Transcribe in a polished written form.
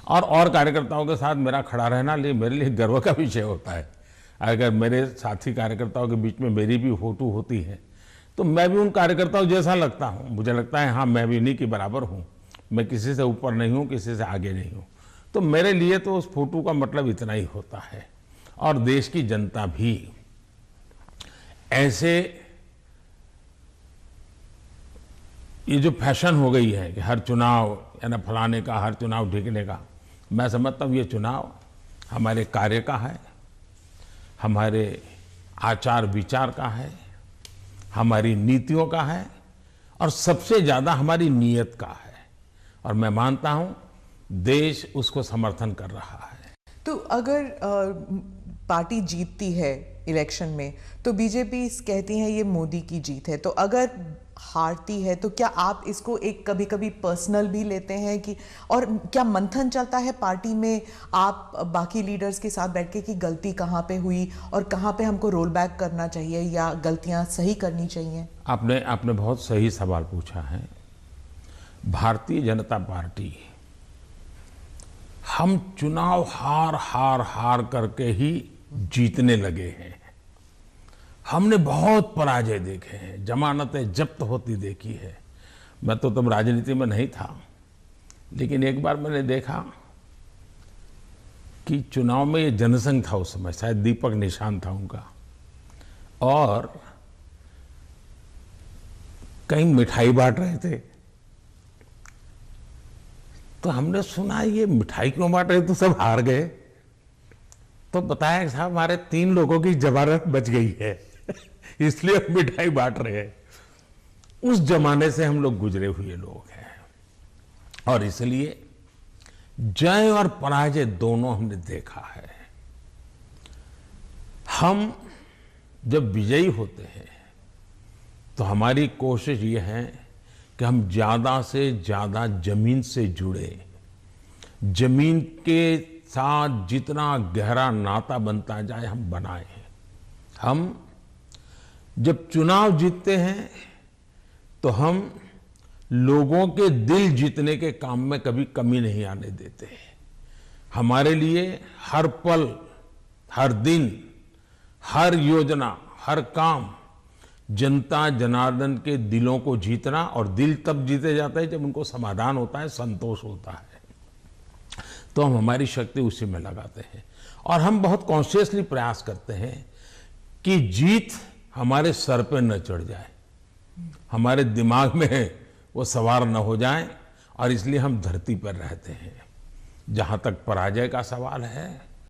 और कार्यकर्ताओं के साथ मेरा खड़ा रहना मेरे लिए गर्व का विषय होता है। अगर मेरे साथी कार्यकर्ताओं के बीच में मेरी भी फोटो होती है तो मैं भी उन कार्यकर्ताओं जैसा लगता हूँ। मुझे लगता है हाँ, मैं भी इन्हीं के बराबर हूँ, मैं किसी से ऊपर नहीं हूँ, किसी से आगे नहीं हूँ। तो मेरे लिए तो उस फोटो का मतलब इतना ही होता है। और देश की जनता भी ऐसे, ये जो फैशन हो गई है कि हर चुनाव या ना फलाने का, हर चुनाव ढीकने का, मैं समझता हूँ ये चुनाव हमारे कार्य का है, हमारे आचार विचार का है, हमारी नीतियों का है और सबसे ज्यादा हमारी नीयत का है। और मैं मानता हूं देश उसको समर्थन कर रहा है। तो अगर पार्टी जीतती है इलेक्शन में तो बीजेपी कहती है ये मोदी की जीत है, तो अगर हारती है तो क्या आप इसको एक कभी कभी पर्सनल भी लेते हैं कि, और क्या मंथन चलता है पार्टी में आप बाकी लीडर्स के साथ बैठ के कि गलती कहाँ पे हुई और कहाँ पे हमको रोल बैक करना चाहिए या गलतियां सही करनी चाहिए? आपने बहुत सही सवाल पूछा है। भारतीय जनता पार्टी, हम चुनाव हार करके ही जीतने लगे हैं। हमने बहुत पराजय देखे हैं, जमानतें जब्त होती देखी है। मैं तो तब राजनीति में नहीं था, लेकिन एक बार मैंने देखा कि चुनाव में ये जनसंघ था, उस समय शायद दीपक निशान था उनका, और कहीं मिठाई बांट रहे थे। तो हमने सुना ये मिठाई क्यों बांट रहे, तो सब हार गए। तो बताया कि साहब हमारे 3 लोगों की जमानत बच गई है इसलिए हम मिठाई बांट रहे हैं। उस जमाने से हम लोग गुजरे हुए लोग हैं और इसलिए जय और पराजय दोनों हमने देखा है। हम जब विजयी होते हैं तो हमारी कोशिश ये है कि हम ज्यादा से ज्यादा जमीन से जुड़े, जमीन के साथ जितना गहरा नाता बनता जाए हम बनाएं। हम जब चुनाव जीतते हैं तो हम लोगों के दिल जीतने के काम में कभी कमी नहीं आने देते। हमारे लिए हर पल, हर दिन, हर योजना, हर काम जनता जनार्दन के दिलों को जीतना, और दिल तब जीते जाते हैं जब उनको समाधान होता है, संतोष होता है। तो हम हमारी शक्ति उसी में लगाते हैं और हम बहुत कॉन्शियसली प्रयास करते हैं कि जीत हमारे सर पे न चढ़ जाए, हमारे दिमाग में वो सवार न हो जाए, और इसलिए हम धरती पर रहते हैं। जहाँ तक पराजय का सवाल है,